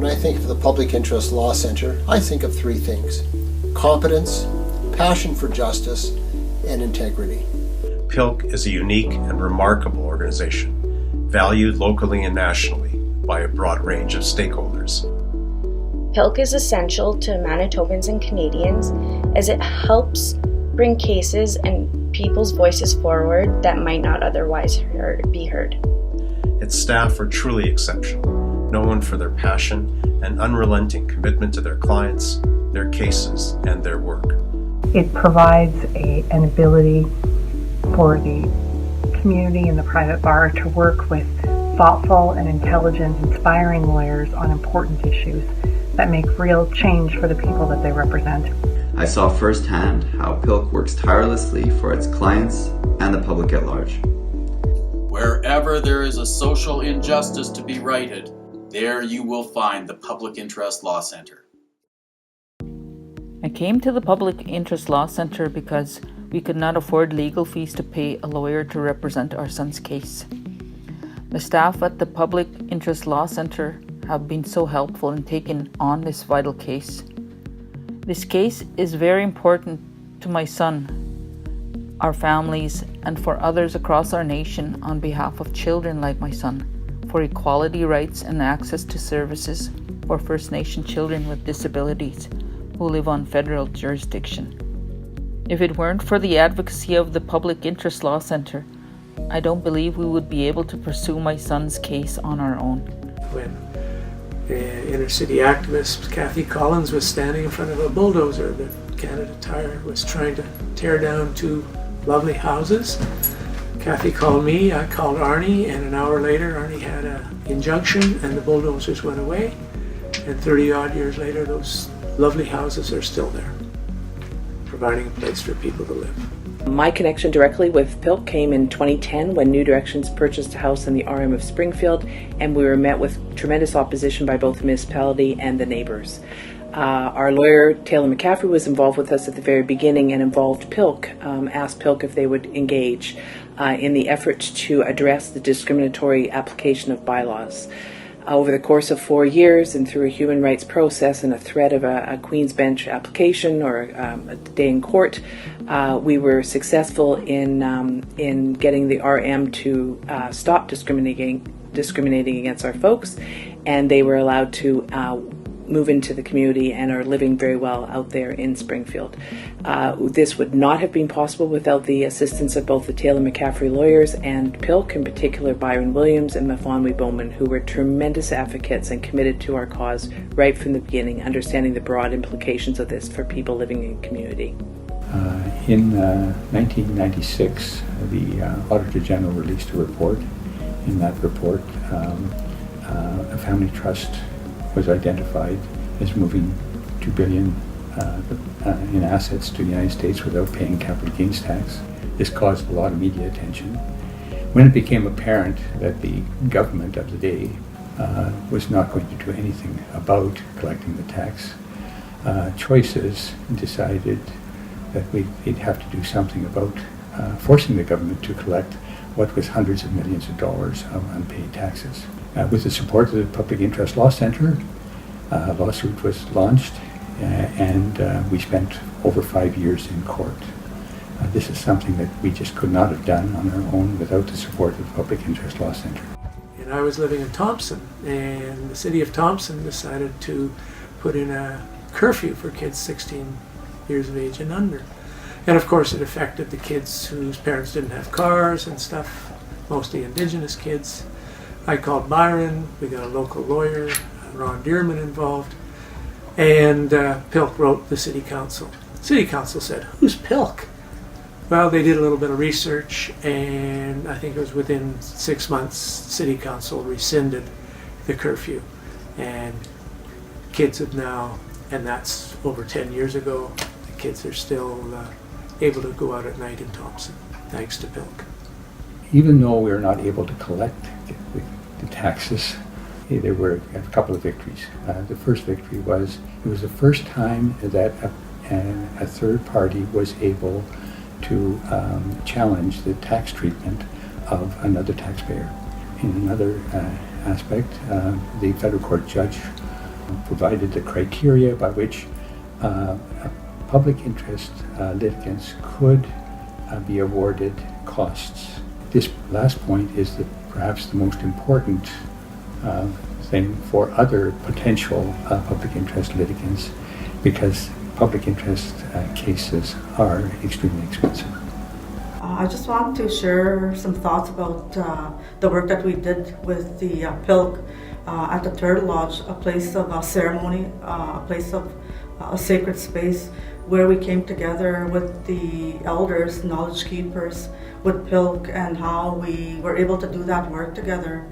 I think of the Public Interest Law Centre, I think of three things: competence, passion for justice, and integrity. PILC is a unique and remarkable organization, valued locally and nationally by a broad range of stakeholders. PILC is essential to Manitobans and Canadians as it helps bring cases and people's voices forward that might not otherwise be heard. Its staff are truly exceptional, known for their passion and unrelenting commitment to their clients, their cases, and their work. It provides an ability for the community and the private bar to work with thoughtful and intelligent, inspiring lawyers on important issues that make real change for the people that they represent. I saw firsthand how PILC works tirelessly for its clients and the public at large. Wherever there is a social injustice to be righted, there you will find the Public Interest Law Centre. I came to the Public Interest Law Centre because we could not afford legal fees to pay a lawyer to represent our son's case. The staff at the Public Interest Law Centre have been so helpful in taking on this vital case. This case is very important to my son, our families, and for others across our nation on behalf of children like my son, for equality rights and access to services for First Nation children with disabilities who live on federal jurisdiction. If it weren't for the advocacy of the Public Interest Law Centre, I don't believe we would be able to pursue my son's case on our own. When inner city activist Kathy Collins was standing in front of a bulldozer that Canada Tire was trying to tear down two lovely houses, Kathy called me, I called Arnie, and an hour later Arnie had an injunction and the bulldozers went away, and 30 odd years later those lovely houses are still there, providing a place for people to live. My connection directly with PILC came in 2010 when New Directions purchased a house in the RM of Springfield, and we were met with tremendous opposition by both the municipality and the neighbours. Our lawyer, Taylor McCaffrey, was involved with us at the very beginning and involved PILC, asked PILC if they would engage in the effort to address the discriminatory application of bylaws. Over the course of 4 years and through a human rights process and a threat of a Queen's Bench application or a day in court, we were successful in getting the RM to stop discriminating against our folks, and they were allowed to move into the community and are living very well out there in Springfield. This would not have been possible without the assistance of both the Taylor McCaffrey lawyers and PILC, in particular Byron Williams and Mafonwi Bowman, who were tremendous advocates and committed to our cause right from the beginning, understanding the broad implications of this for people living in the community. In 1996, the Auditor General released a report. In that report, a family trust was identified as moving $2 billion in assets to the United States without paying capital gains tax. This caused a lot of media attention. When it became apparent that the government of the day was not going to do anything about collecting the tax, Choices decided that they'd have to do something about forcing the government to collect what was hundreds of millions of dollars of unpaid taxes. With the support of the Public Interest Law Centre, a lawsuit was launched, and we spent over 5 years in court. This is something that we just could not have done on our own without the support of the Public Interest Law Centre. And I was living in Thompson, and the city of Thompson decided to put in a curfew for kids 16 years of age and under. And of course it affected the kids whose parents didn't have cars and stuff, mostly Indigenous kids. I called Byron, we got a local lawyer, Ron Dearman, involved, and PILC wrote the City Council. City Council said, "Who's PILC?" Well, they did a little bit of research, and I think it was within 6 months, City Council rescinded the curfew. And kids have now, and that's over 10 years ago, the kids are still able to go out at night in Thompson, thanks to PILC. Even though we were not able to collect the taxes, there were a couple of victories. The first victory was, it was the first time that a third party was able to challenge the tax treatment of another taxpayer. In another aspect, the federal court judge provided the criteria by which public interest litigants could be awarded costs. This last point is perhaps the most important thing for other potential public interest litigants, because public interest cases are extremely expensive. I just want to share some thoughts about the work that we did with the PILC at the Turtle Lodge, a place of ceremony, a place of a sacred space where we came together with the elders, knowledge keepers, with PILC, and how we were able to do that work together.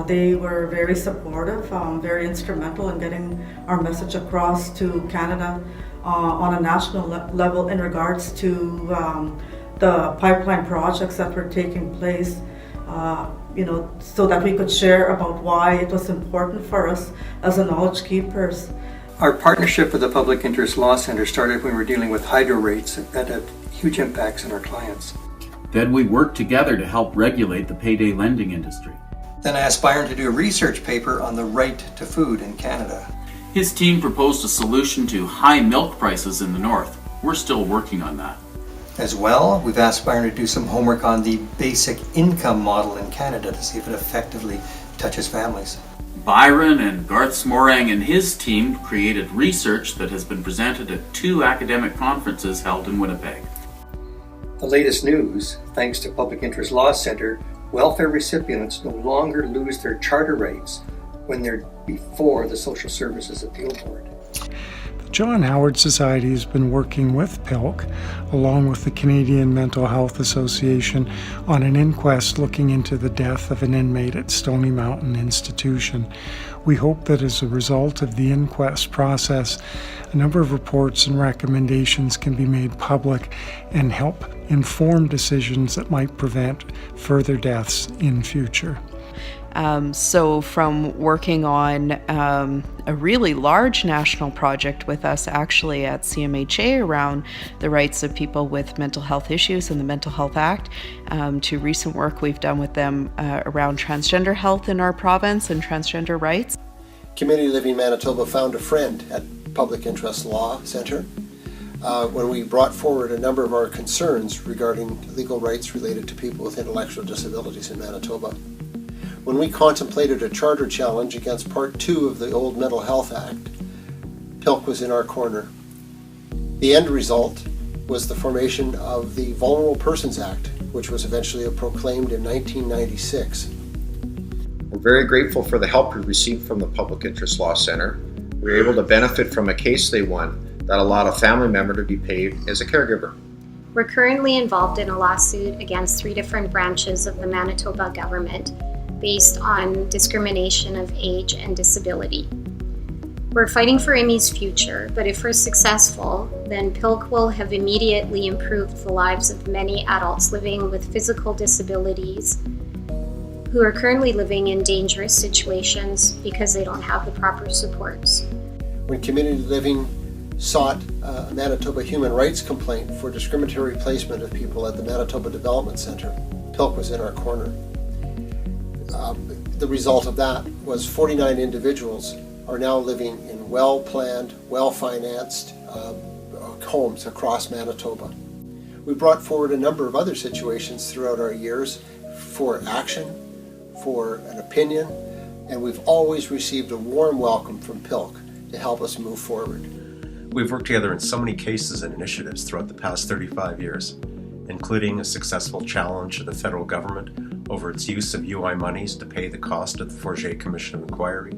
They were very supportive, very instrumental in getting our message across to Canada on a national level in regards to the pipeline projects that were taking place, so that we could share about why it was important for us as a knowledge keepers. Our partnership with the Public Interest Law Center started when we were dealing with hydro rates that had huge impacts on our clients. Then we worked together to help regulate the payday lending industry. Then I asked Byron to do a research paper on the right to food in Canada. His team proposed a solution to high milk prices in the north. We're still working on that. As well, we've asked Byron to do some homework on the basic income model in Canada to see if it effectively touches families. Byron and Garth Smorang and his team created research that has been presented at 2 academic conferences held in Winnipeg. The latest news, thanks to Public Interest Law Center, welfare recipients no longer lose their charter rights when they're before the Social Services Appeal Board. The John Howard Society has been working with PILC, along with the Canadian Mental Health Association, on an inquest looking into the death of an inmate at Stony Mountain Institution. We hope that as a result of the inquest process, a number of reports and recommendations can be made public and help inform decisions that might prevent further deaths in future. So from working on a really large national project with us actually at CMHA around the rights of people with mental health issues and the Mental Health Act, to recent work we've done with them around transgender health in our province and transgender rights. Community Living Manitoba found a friend at Public Interest Law Center when we brought forward a number of our concerns regarding legal rights related to people with intellectual disabilities in Manitoba. When we contemplated a charter challenge against Part 2 of the old Mental Health Act, PILC was in our corner. The end result was the formation of the Vulnerable Persons Act, which was eventually proclaimed in 1996. We're very grateful for the help we received from the Public Interest Law Center. We were able to benefit from a case they won that allowed a family member to be paid as a caregiver. We're currently involved in a lawsuit against 3 different branches of the Manitoba government based on discrimination of age and disability. We're fighting for Amy's future, but if we're successful, then PILC will have immediately improved the lives of many adults living with physical disabilities who are currently living in dangerous situations because they don't have the proper supports. When Community Living sought a Manitoba human rights complaint for discriminatory placement of people at the Manitoba Development Centre, PILC was in our corner. The result of that was 49 individuals are now living in well-planned, well-financed homes across Manitoba. We brought forward a number of other situations throughout our years for action, for an opinion, and we've always received a warm welcome from PILC to help us move forward. We've worked together in so many cases and initiatives throughout the past 35 years, including a successful challenge to the federal government over its use of UI monies to pay the cost of the Forget Commission of Inquiry,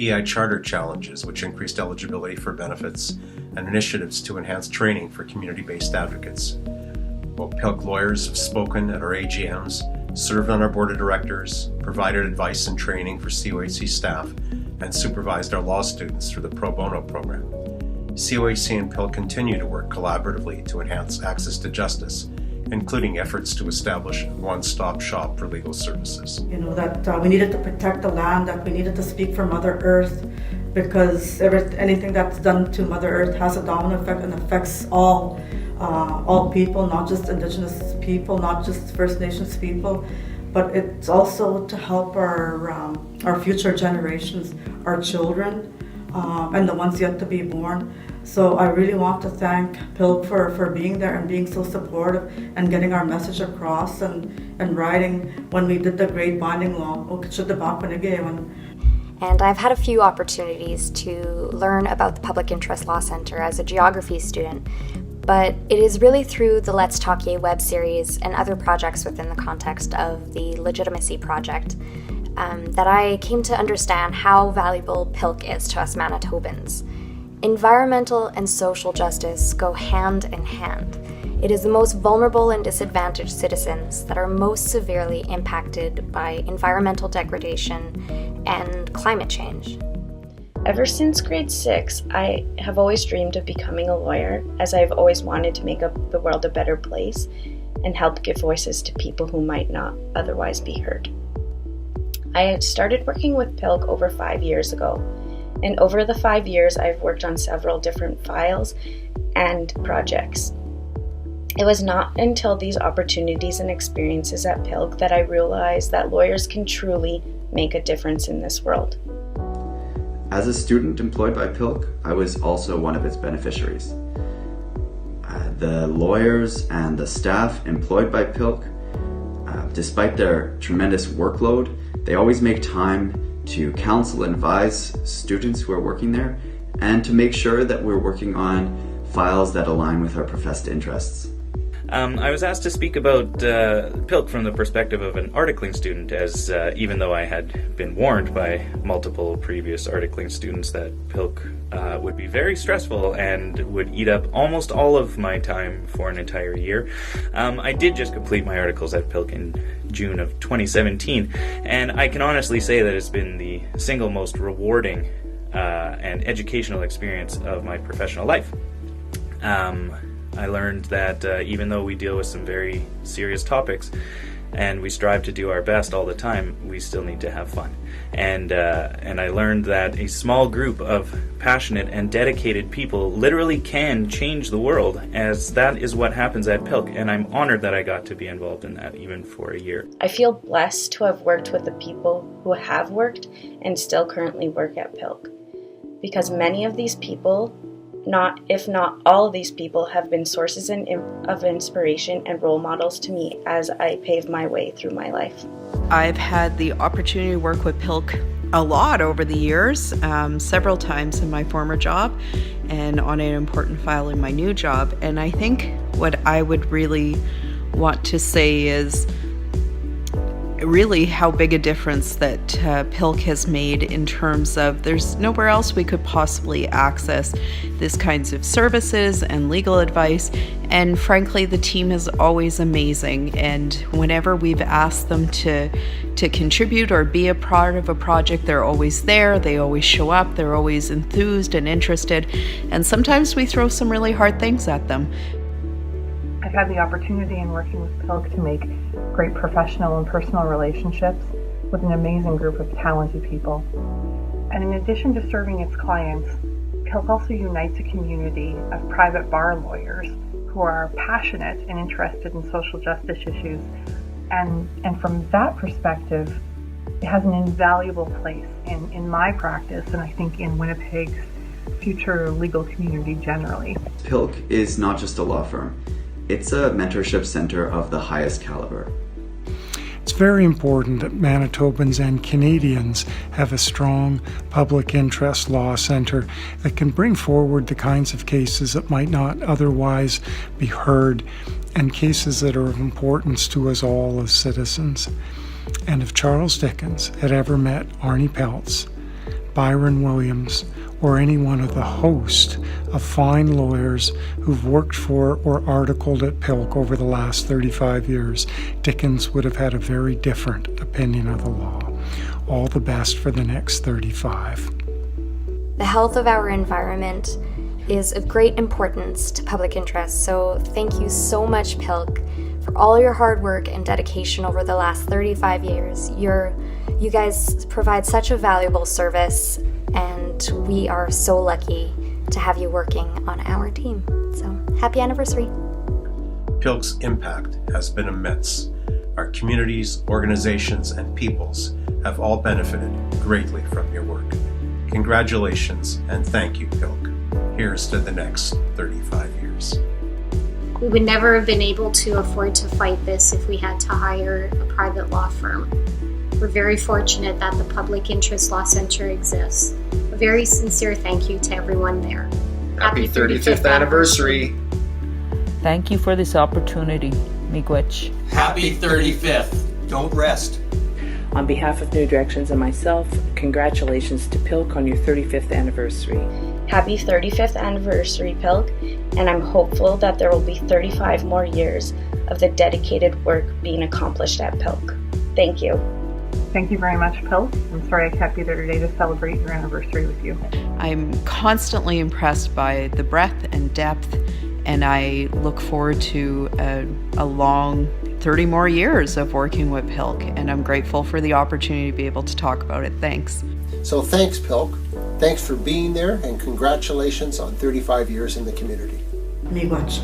EI charter challenges which increased eligibility for benefits, and initiatives to enhance training for community-based advocates. While PILC lawyers have spoken at our AGMs, served on our board of directors, provided advice and training for COHC staff, and supervised our law students through the Pro Bono program. COHC and PILC continue to work collaboratively to enhance access to justice, including efforts to establish a one-stop shop for legal services. That we needed to protect the land, that we needed to speak for Mother Earth, because anything that's done to Mother Earth has a domino effect and affects all people, not just Indigenous people, not just First Nations people, but it's also to help our future generations, our children, and the ones yet to be born. So I really want to thank PILC for being there and being so supportive and getting our message across and writing when we did the grade bonding law. And I've had a few opportunities to learn about the Public Interest Law Centre as a geography student, but it is really through the Let's Talk Yay web series and other projects within the context of the Legitimacy Project that I came to understand how valuable PILC is to us Manitobans. Environmental and social justice go hand in hand. It is the most vulnerable and disadvantaged citizens that are most severely impacted by environmental degradation and climate change. Ever since grade 6, I have always dreamed of becoming a lawyer, as I've always wanted to make the world a better place and help give voices to people who might not otherwise be heard. I had started working with PILC over 5 years ago, and over the 5 years I've worked on several different files and projects. It was not until these opportunities and experiences at PILC that I realized that lawyers can truly make a difference in this world. As a student employed by PILC, I was also one of its beneficiaries. The lawyers and the staff employed by PILC, despite their tremendous workload, they always make time to counsel and advise students who are working there and to make sure that we're working on files that align with our professed interests. I was asked to speak about PILC from the perspective of an articling student, as even though I had been warned by multiple previous articling students that PILC would be very stressful and would eat up almost all of my time for an entire year, I did just complete my articles at PILC in June of 2017, and I can honestly say that it's been the single most rewarding and educational experience of my professional life. I learned that even though we deal with some very serious topics and we strive to do our best all the time, we still need to have fun. And I learned that a small group of passionate and dedicated people literally can change the world, as that is what happens at PILC, and I'm honored that I got to be involved in that even for a year. I feel blessed to have worked with the people who have worked and still currently work at PILC, because many of these people, if not all of these people, have been sources of inspiration and role models to me as I pave my way through my life. I've had the opportunity to work with PILC a lot over the years, several times in my former job and on an important file in my new job. And I think what I would really want to say is really how big a difference that PILC has made in terms of there's nowhere else we could possibly access these kinds of services and legal advice, and frankly the team is always amazing, and whenever we've asked them to contribute or be a part of a project, they're always there, they always show up, they're always enthused and interested, and sometimes we throw some really hard things at them. I've had the opportunity in working with PILC to make great professional and personal relationships with an amazing group of talented people. And in addition to serving its clients, PILC also unites a community of private bar lawyers who are passionate and interested in social justice issues. And from that perspective, it has an invaluable place in my practice, and I think in Winnipeg's future legal community generally. PILC is not just a law firm. It's a mentorship center of the highest caliber. It's very important that Manitobans and Canadians have a strong public interest law centre that can bring forward the kinds of cases that might not otherwise be heard, and cases that are of importance to us all as citizens. And if Charles Dickens had ever met Arnie Peltz, Byron Williams, or any one of the host of fine lawyers who've worked for or articled at PILC over the last 35 years, Dickens would have had a very different opinion of the law. All the best for the next 35. The health of our environment is of great importance to public interest, so thank you so much, PILC, for all your hard work and dedication over the last 35 years. You guys provide such a valuable service, and we are so lucky to have you working on our team. So, happy anniversary. PILC's impact has been immense. Our communities, organizations, and peoples have all benefited greatly from your work. Congratulations and thank you, PILC. Here's to the next 35 years. We would never have been able to afford to fight this if we had to hire a private law firm. We're very fortunate that the Public Interest Law Center exists. A very sincere thank you to everyone there. Happy 35th anniversary. Thank you for this opportunity. Miigwech. Happy 35th. Don't rest. On behalf of New Directions and myself, congratulations to PILC on your 35th anniversary. Happy 35th anniversary, PILC, and I'm hopeful that there will be 35 more years of the dedicated work being accomplished at PILC. Thank you. Thank you very much, PILC. I'm sorry I kept you there today to celebrate your anniversary with you. I'm constantly impressed by the breadth and depth, and I look forward to a long 30 more years of working with PILC, and I'm grateful for the opportunity to be able to talk about it. Thanks. So thanks, PILC. Thanks for being there, and congratulations on 35 years in the community. Miigwech.